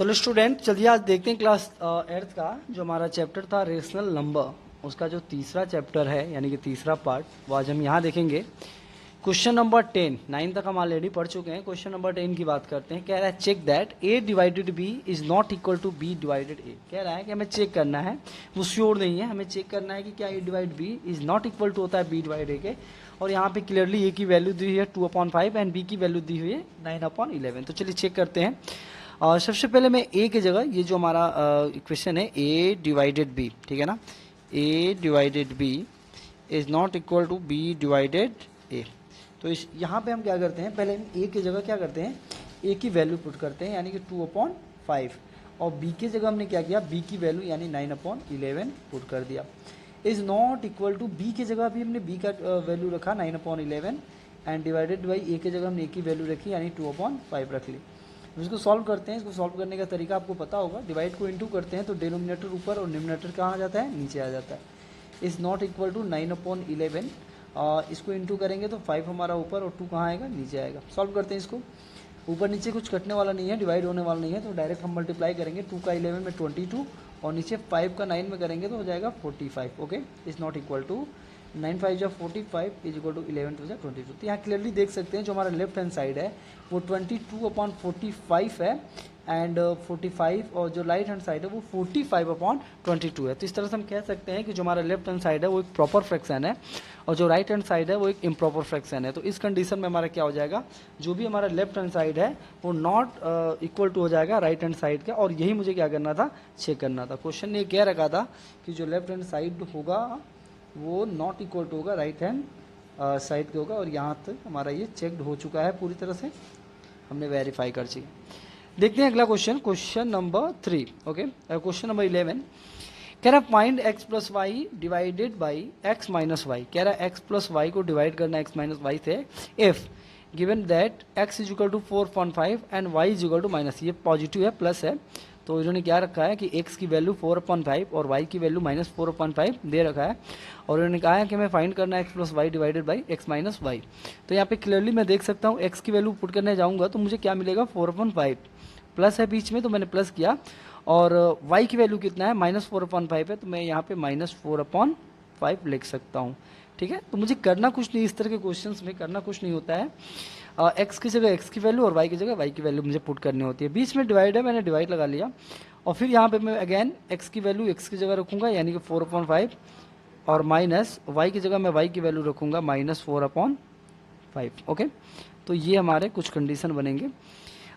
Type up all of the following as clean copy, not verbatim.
तो स्टूडेंट चलिए आज देखते हैं क्लास 8th का जो हमारा चैप्टर था रेशनल नंबर, उसका जो तीसरा चैप्टर है यानी कि तीसरा पार्ट वो आज हम यहाँ देखेंगे। क्वेश्चन नंबर 10, 9 तक हम ऑलरेडी पढ़ चुके हैं। क्वेश्चन नंबर 10 की बात करते हैं। कह रहा है check that A divided B is not equal to B divided A. कह रहा है कि हमें चेक करना है, वो श्योर नहीं है, हमें चेक करना है कि क्या A divide B is not equal to होता है बी डिवाइड ए के। और यहाँ पे क्लियरली ए की वैल्यू दी हुई है 2/5 एंड बी की वैल्यू दी हुई है 9/11। तो चलिए चेक करते हैं। सबसे पहले मैं ए की जगह ये जो हमारा इक्वेशन है ए डिवाइडेड बी, ठीक है ना, A divided B is not equal to B divided A. तो इस यहाँ पे हम क्या करते हैं, पहले हम ए की जगह क्या करते हैं, ए की वैल्यू पुट करते हैं यानी कि 2/5 और बी की जगह हमने क्या किया, बी की वैल्यू यानी 9/11 पुट कर दिया। Is not equal to B की जगह भी हमने बी का वैल्यू रखा 9/11 एंड डिवाइडेड बाई ए की जगह हमने ए की वैल्यू रखी यानी 2/5 रख ली। इसको सॉल्व करते हैं। इसको सॉल्व करने का तरीका आपको पता होगा, डिवाइड को इनटू करते हैं तो डिनोमिनेटर ऊपर और न्यूमरेटर कहाँ आ जाता है, नीचे आ जाता है। इज नॉट इक्वल टू 9/11, इसको इनटू करेंगे तो 5 हमारा ऊपर और 2 कहाँ आएगा, नीचे आएगा। सॉल्व करते हैं इसको। ऊपर नीचे कुछ कटने वाला नहीं है, डिवाइड होने वाला नहीं है, तो डायरेक्ट हम मल्टीप्लाई करेंगे। 2 का 11 में 22 और नीचे 5 का 9 में करेंगे तो हो जाएगा 45। Okay, is not equal to 9 5 जा 45 इज इक्वल टू 11 2 जा 22। तो यहाँ क्लियरली देख सकते हैं जो हमारा लेफ्ट हैंड साइड है वो 22/45 है एंड 45, और जो राइट हैंड साइड है वो 45/22 है। तो इस तरह से हम कह सकते हैं कि जो हमारा लेफ्ट हैंड साइड है वो एक प्रॉपर फ्रैक्शन है और जो राइट हैंड साइड है वो एक इम्प्रॉपर फ्रैक्शन है। तो इस कंडीशन में हमारा क्या हो जाएगा, जो भी हमारा लेफ्ट हैंड साइड है वो नॉट इक्वल टू हो जाएगा राइट हैंड साइड का, और यही मुझे क्या करना था, चेक करना था। क्वेश्चन ने क्या रखा था कि जो लेफ्ट हैंड साइड होगा वो नॉट इक्वल टू होगा राइट हैंड साइड के होगा, और यहाँ तक हमारा ये चेकड हो चुका है, पूरी तरह से हमने वेरीफाई कर चुकी। देखते हैं अगला question, question number 3। Okay, question number 11 कह रहा है find x plus y divided by x minus y. कह रहा है x प्लस वाई को डिवाइड करना है x माइनस वाई से if given that x is equal to 4/5 and y is equal to minus, ये पॉजिटिव है प्लस है, तो इन्होंने क्या रखा है कि x की वैल्यू 4/5 और y की वैल्यू -4/5 दे रखा है, और इन्होंने कहा है कि हमें फाइंड करना है x plus y divided by x minus y. तो यहाँ पे क्लियरली मैं देख सकता हूँ x की वैल्यू पुट करने जाऊँगा तो मुझे क्या मिलेगा, 4/5 प्लस है बीच में तो मैंने प्लस किया, और y की वैल्यू कितना है, -4/5 है, तो मैं यहाँ पे -4/5 लिख सकता हूँ। ठीक है, तो मुझे करना कुछ नहीं, इस तरह के क्वेश्चंस में करना कुछ नहीं होता है। x की जगह x की वैल्यू और y की जगह y की वैल्यू मुझे पुट करनी होती है। बीच में डिवाइड है, मैंने डिवाइड लगा लिया, और फिर यहाँ पे मैं अगेन x की वैल्यू x की जगह रखूँगा यानी कि 4/5, और माइनस y की जगह मैं y की वैल्यू रखूँगा -4/5। ओके, तो ये हमारे कुछ कंडीशन बनेंगे।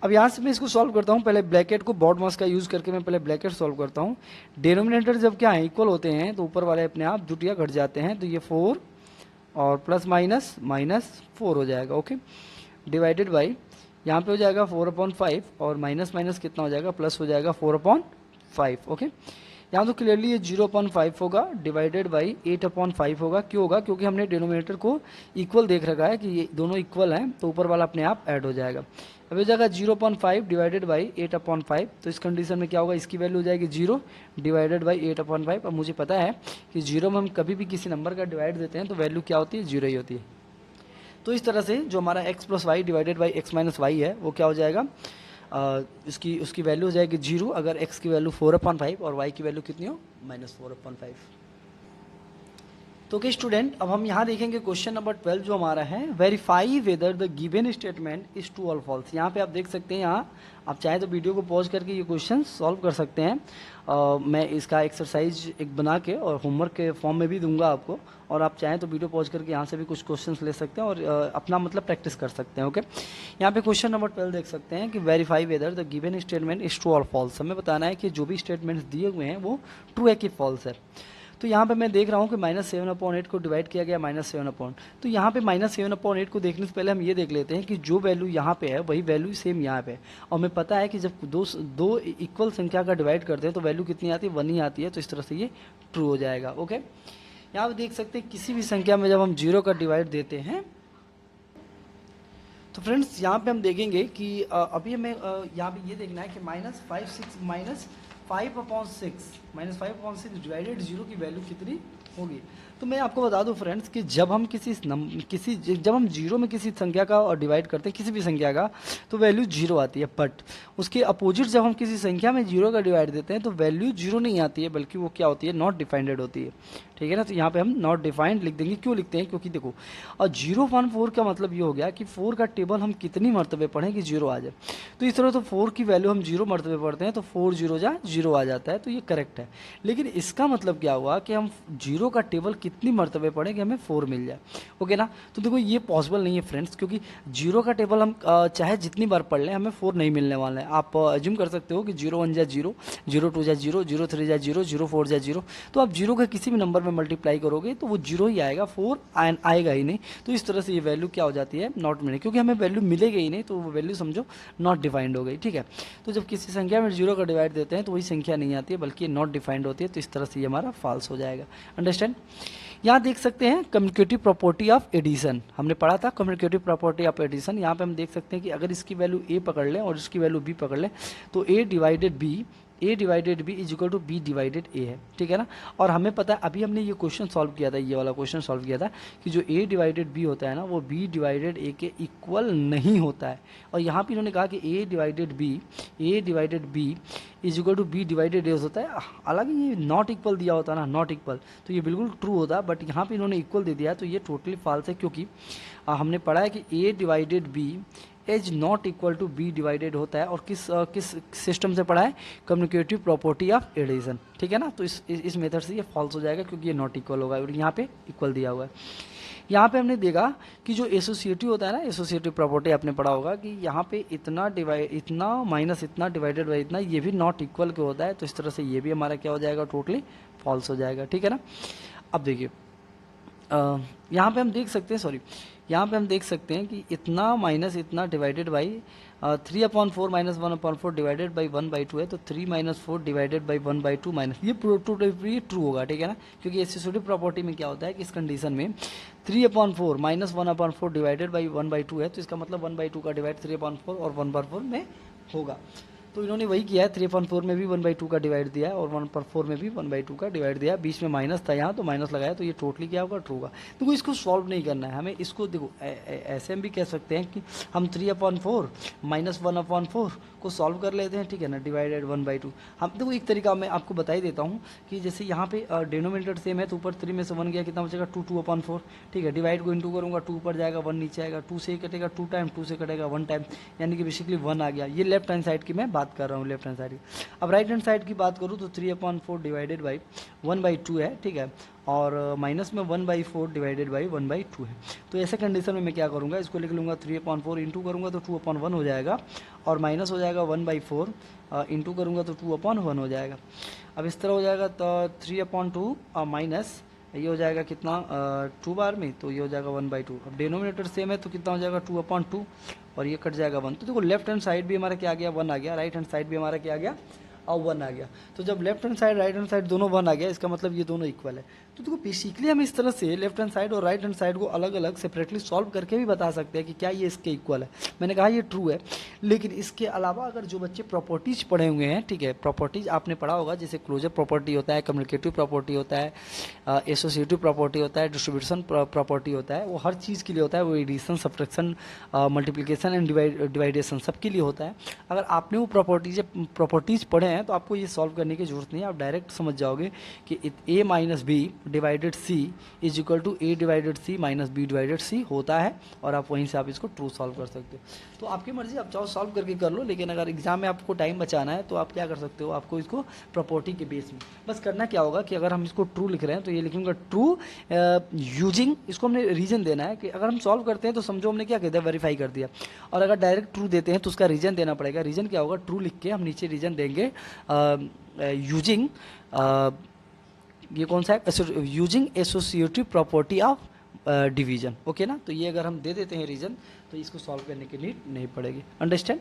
अब यहाँ से मैं इसको सॉल्व करता हूँ। पहले ब्रैकेट को बॉड मास का यूज़ करके मैं पहले ब्रैकेट सॉल्व करता हूँ। डिनोमिनेटर जब क्या है, इक्वल होते हैं तो ऊपर वाले अपने आप जुटिया घट जाते हैं, तो ये 4 और प्लस माइनस -4 हो जाएगा। ओके, डिवाइडेड बाई यहाँ पे हो जाएगा 4/5 और माइनस माइनस कितना हो जाएगा, प्लस हो जाएगा 4/5। ओके, यहाँ तो क्लियरली ये 0/5 होगा डिवाइडेड बाई 8/5 होगा। क्यों होगा, क्योंकि हमने डिनोमिनेटर को इक्वल देख रखा है कि ये दोनों इक्वल हैं, तो ऊपर वाला अपने आप ऐड हो जाएगा। अब हो जाएगा 0/5 डिवाइडेड बाई 8/5। तो इस कंडीशन में क्या होगा, इसकी वैल्यू हो जाएगी 0 डिवाइडेड बाई 8/5। अब मुझे पता है कि 0 में हम कभी भी किसी नंबर का डिवाइड देते हैं तो वैल्यू क्या होती है, 0 ही होती है। तो इस तरह से जो हमारा x plus y divided by x minus y है वो क्या हो जाएगा, उसकी वैल्यू हो जाएगी 0 अगर x की वैल्यू 4/5 और y की वैल्यू कितनी हो, -4/5। तो ओके स्टूडेंट, अब हम यहाँ देखेंगे क्वेश्चन नंबर 12 जो हमारा है, verify whether the given statement is true और फॉल्स। यहाँ पे आप देख सकते हैं, यहाँ आप चाहे तो वीडियो को पॉज करके ये क्वेश्चन सॉल्व कर सकते हैं। मैं इसका एक्सरसाइज एक बना के और होमवर्क के फॉर्म में भी दूंगा आपको, और आप चाहें तो वीडियो पॉज करके यहाँ से भी कुछ क्वेश्चंस ले सकते हैं और अपना मतलब प्रैक्टिस कर सकते हैं। ओके, यहाँ पे क्वेश्चन नंबर 12 देख सकते हैं कि verify whether the given statement is true और फॉल्स। हमें बताना है कि जो भी स्टेटमेंट्स दिए हुए हैं वो ट्रू है कि फॉल्स है। तो यहाँ पे मैं देख रहा हूँ कि -7/8 को डिवाइड किया गया -7/, तो यहाँ पे -7/8 को देखने से पहले हम ये देख लेते हैं कि जो वैल्यू यहाँ पे है वही वैल्यू सेम यहाँ पे है, और हमें पता है कि जब दो इक्वल संख्या का डिवाइड करते हैं तो वैल्यू कितनी आती है, 1 ही आती है। तो इस तरह से ये ट्रू हो जाएगा। ओके, यहाँ पे देख सकते हैं किसी भी संख्या में जब हम 0 का डिवाइड देते हैं तो फ्रेंड्स यहाँ पे हम देखेंगे कि अभी हमें यहाँ पे ये देखना है कि -5/6 डिवाइडेड 0 की वैल्यू कितनी होगी। तो मैं आपको बता दूं फ्रेंड्स कि जब हम जब हम जीरो में किसी संख्या का डिवाइड करते हैं, किसी भी संख्या का, तो वैल्यू जीरो आती है। बट उसके अपोजिट जब हम किसी संख्या में जीरो का डिवाइड देते हैं तो वैल्यू जीरो नहीं आती है, बल्कि वो क्या होती है, नॉट डिफाइंड होती है। ठीक है ना, तो यहाँ पे हम नॉट डिफाइंड लिख देंगे। क्यों लिखते हैं, क्योंकि देखो और 0.4 का मतलब ये हो गया कि 4 का टेबल हम कितनी मरतबे पढ़ें कि जीरो आ जाए। तो इस तरह तो 4 की वैल्यू हम जीरो मरतबे पढ़ते हैं तो 4 जीरो जा जीरो आ जाता है, तो ये करेक्ट है। लेकिन इसका मतलब क्या हुआ कि हम जीरो का टेबल कितनी मरतबे पढ़ें कि हमें 4 मिल जाए। ओके ना, तो देखो ये पॉसिबल नहीं है फ्रेंड्स, क्योंकि जीरो का टेबल हम चाहे जितनी बार पढ़ लें हमें 4 नहीं मिलने वाला है। आप एज्यूम कर सकते हो कि 0 1 जा 0, 0 2 जा 0, 0 3 जा 0, 0 4 जा 0। तो आप जीरो का किसी भी नंबर में मल्टीप्लाई करोगे तो वो जीरो ही आएगा, 4 आएगा ही नहीं। तो इस तरह से ये वैल्यू क्या हो जाती है, नॉट मिले, क्योंकि हमें वैल्यू मिलेगी ही नहीं, तो वो वैल्यू समझो नॉट डिफाइंड हो गई। ठीक है, तो जब किसी संख्या में जीरो का डिवाइड देते हैं तो वही संख्या नहीं आती है, बल्कि नॉट डिफाइंड होती है। तो इस तरह से ये हमारा फॉल्स हो जाएगा। अंडरस्टैंड। यहाँ देख सकते हैं कम्युनिकेटिव प्रॉपर्टी ऑफ एडिशन, हमने पढ़ा था कम्युनिकेटिव प्रॉपर्टी ऑफ एडिशन। यहाँ पे हम देख सकते हैं कि अगर इसकी वैल्यू ए पकड़ लें और इसकी वैल्यू बी पकड़ लें तो A divided B is equal to B divided A है। ठीक है ना, और हमें पता है अभी हमने ये क्वेश्चन सॉल्व किया था, ये वाला क्वेश्चन सॉल्व किया था कि जो ए डिवाइडेड बी होता है ना वो बी डिवाइडेड ए के इक्वल नहीं होता है। और यहाँ पे इन्होंने कहा कि A divided B is equal to B divided A होता है। हालांकि ये नॉट इक्वल दिया होता है ना, नॉट इक्वल, तो ये बिल्कुल ट्रू होता, बट यहाँ पे इन्होंने इक्वल दे दिया, तो ये टोटली फॉल्स है। क्योंकि हमने पढ़ा है कि A divided B is not equal to B divided होता है, और किस सिस्टम से पढ़ा है, कम्युनिकेटिव प्रॉपर्टी ऑफ एडिशन। ठीक है ना, तो इस मेथड से ये फॉल्स हो जाएगा क्योंकि ये नॉट इक्वल होगा और यहाँ पे इक्वल दिया हुआ है। यहाँ पे हमने देखा कि जो एसोसिएटिव होता है ना, एसोसिएटिव प्रॉपर्टी आपने पढ़ा होगा कि यहाँ पे इतना माइनस इतना डिवाइडेड बाई इतना, ये भी नॉट इक्वल के होता है। तो इस तरह से ये भी हमारा क्या हो जाएगा, टोटली फॉल्स हो जाएगा। ठीक है ना, अब देखिए यहाँ पे हम देख सकते हैं कि इतना माइनस इतना divided by 3/4 minus 1/4 divided by 1/2 है, तो 3 - 4 डिवाइडेड बाई 1/2 माइनस, ये ट्रू होगा। ठीक है ना, क्योंकि एसोसिएटिव प्रॉपर्टी में क्या होता है कि इस कंडीशन में 3/4 माइनस 1/4 डिवाइडेड बाई 1/2 है, तो इसका मतलब 1/2 का डिवाइड 3/4 और 1/4 में होगा। तो इन्होंने वही किया है, 3/4 में भी 1/2 का डिवाइड दिया है और 1/4 में भी 1/2 का डिवाइड दिया है। बीच में माइनस था यहाँ, तो माइनस लगाया, तो ये टोटली क्या होगा, ट्रू होगा। देखो इसको सॉल्व नहीं करना है हमें, इसको देखो ऐसे हम भी कह सकते हैं कि हम 3/4 माइनस 1/4 को सॉल्व कर लेते हैं। ठीक है ना, डिवाइडेड 1/2। हम देखो एक तरीका मैं आपको बता ही देता हूँ कि जैसे यहाँ पे डिनोमिनेटर सेम है, तो ऊपर 3 में से 1 गया, कितना बचेगा 2/4। ठीक है, डिवाइड को इंटू करूँगा, 2 ऊपर जाएगा 1 नीचे आएगा, 2 से कटेगा 2 टाइम, 2 से कटेगा 1 टाइम, यानी कि बेसिकली 1 आ गया। ये लेफ्ट हैंड साइड की मैं बात कर रहा हूँ, लेफ्ट हैंड साइड की। अब राइट हैंड साइड की बात करूँ तो 3/4 डिवाइडेड बाई 1/2 है। ठीक है, और माइनस में 1/4 डिवाइडेड बाई 1/2 है। तो ऐसे कंडीशन में मैं क्या करूँगा, इसको लिख लूँगा 3/4 इंटू करूँगा तो 2/1 हो जाएगा, और माइनस हो जाएगा 1/4 इंटू करूँगा तो 2/1 हो जाएगा। अब इस तरह हो जाएगा तो 3/2 माइनस ये हो जाएगा कितना 2 बार में, तो ये हो जाएगा 1/2। अब डिनोमिनेटर सेम है तो कितना हो जाएगा 2/2 और ये कट जाएगा 1। तो देखो लेफ्ट हैंड साइड भी हमारा क्या आ गया, 1 आ गया, राइट हैंड साइड भी हमारा क्या आ गया, और 1 आ गया। तो जब left hand side right hand side दोनों 1 आ गया, इसका मतलब ये दोनों इक्वल है। तो देखो बेसिकली हम इस तरह से लेफ्ट हैंड साइड और राइट हैंड साइड को अलग अलग सेपरेटली सॉल्व करके भी बता सकते हैं कि क्या ये इसके इक्वल है। मैंने कहा ये ट्रू है, लेकिन इसके अलावा अगर जो बच्चे प्रॉपर्टीज पढ़े हुए हैं, ठीक है, प्रॉपर्टीज आपने पढ़ा होगा, जैसे क्लोजर प्रॉपर्टी होता है, कम्युनिकेटिव प्रॉपर्टी होता है, एसोसिएटिव प्रॉपर्टी होता है, डिस्ट्रीब्यूशन प्रॉपर्टी होता है, वो हर चीज़ के लिए होता है। वो एडिशन, सब्ट्रैक्शन, मल्टीप्लिकेशन एंड डिवाइडेशन सबके लिए होता है। अगर आपने वो प्रॉपर्टीज पढ़े हैं तो आपको ये सॉल्व करने की जरूरत नहीं है, आप डायरेक्ट समझ जाओगे कि a minus B divided C is equal to a divided C minus B divided C होता है, और आप वहीं से आप इसको ट्रू सॉल्व कर सकते हो। तो आपकी मर्जी, आप चाहो सॉल्व करके कर लो, लेकिन अगर एग्जाम में आपको टाइम बचाना है तो आप क्या कर सकते हो, आपको इसको प्रॉपर्टी के बेस में बस करना क्या होगा कि अगर हम इसको ट्रू लिख रहे हैं तो ये लिखूंगा ट्रू यूजिंग, इसको हमने रीजन देना है कि अगर हम सॉल्व करते हैं तो समझो हमने क्या कहते हैं, वेरीफाई कर दिया, और अगर डायरेक्ट ट्रू देते हैं तो उसका रीजन देना पड़ेगा। रीजन क्या होगा, ट्रू लिख के हम नीचे रीजन देंगे यूजिंग ये कौन सा है, using associative property of division. Okay ना, तो ये अगर हम दे देते हैं रीजन तो इसको सॉल्व करने की नीड नहीं पड़ेगी। अंडरस्टैंड।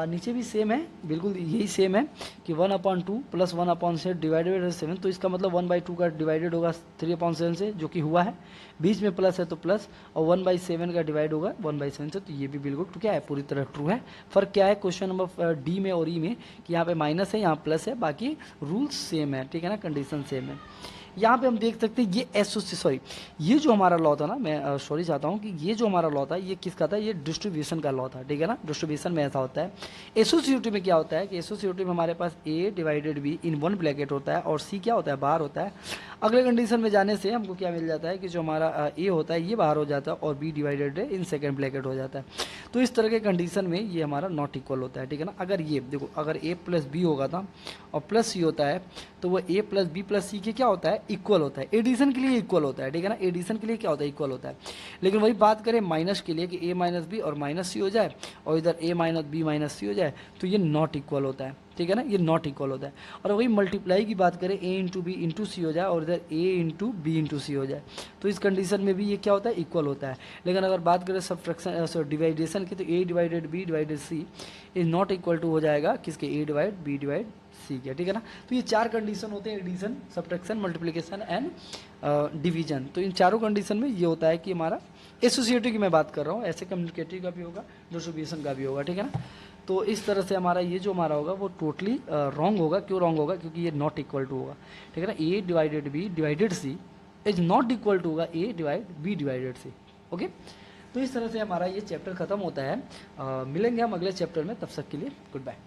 नीचे भी सेम है, बिल्कुल यही सेम है कि 1/2 प्लस 1/7 डिवाइडेड 7, तो इसका मतलब 1/2 का डिवाइडेड होगा 3/7 से, जो कि हुआ है, बीच में प्लस है तो प्लस, और 1/7 का डिवाइड होगा 1/7 से, तो ये भी बिल्कुल क्या है, पूरी तरह ट्रू है। फर्क क्या है क्वेश्चन नंबर डी में और ई में कि यहाँ पे माइनस है, यहाँ प्लस है, बाकी रूल्स सेम है। ठीक है ना, कंडीशन सेम है। यहाँ पे हम देख सकते हैं ये एसोसी ये जो हमारा लॉ था ना, मैं सॉरी चाहता हूँ कि ये जो हमारा लॉ था ये किसका था, ये डिस्ट्रीब्यूशन का लॉ था, ठीक है ना। डिस्ट्रीब्यूशन में ऐसा होता है। एसोसिएटिव में क्या होता है कि एसोसिएटिव में हमारे पास A divided B in one bracket होता है और सी क्या होता है, बाहर होता है। अगले कंडीशन में जाने से हमको क्या मिल जाता है कि जो हमारा ए होता है ये बाहर हो जाता है और बी डिवाइडेड है इन सेकेंड ब्रैकेट हो जाता है। तो इस तरह के कंडीशन में ये हमारा नॉट इक्वल होता है, ठीक है ना। अगर ये देखो, अगर ए प्लस बी होगा था और प्लस सी होता है तो वो ए प्लस बी प्लस सी के क्या होता है, इक्वल होता है। एडिशन के लिए इक्वल होता है, ठीक है ना। एडिशन के लिए क्या होता है, इक्वल होता है। लेकिन वही बात करें माइनस के लिए कि ए माइनस बी और माइनस सी हो जाए और इधर ए माइनस बी माइनस सी हो जाए तो ये नॉट इक्वल होता है, ठीक है ना, ये नॉट इक्वल होता है। और वही मल्टीप्लाई की बात करें ए इंटू बी इंटू सी हो जाए और इधर ए इंटू बी इंटू सी हो जाए तो इस कंडीशन में भी ये क्या होता है, इक्वल होता है। लेकिन अगर बात करें सब्ट्रैक्शन डिवाइडेशन की तो A divided B divided C is not equal to हो जाएगा किसके, A divide B divide C के, ठीक है ना। तो ये चार कंडीशन होते हैं, addition, subtraction, multiplication and division. तो इन चारों कंडीशन में ये होता है कि हमारा एसोसिएटिव की मैं बात कर रहा हूँ, ऐसे कम्युनिकेटिव का भी होगा, डिस्ट्रीब्यूशन का भी होगा, ठीक है ना। तो इस तरह से हमारा ये जो हमारा होगा वो टोटली रॉन्ग होगा। क्यों रॉन्ग होगा, क्योंकि ये नॉट इक्वल टू होगा, ठीक है ना। A divided B divided C is not equal to होगा A divide B divided C, okay. तो इस तरह से हमारा ये चैप्टर खत्म होता है। मिलेंगे हम अगले चैप्टर में, तब तक के लिए गुड बाय।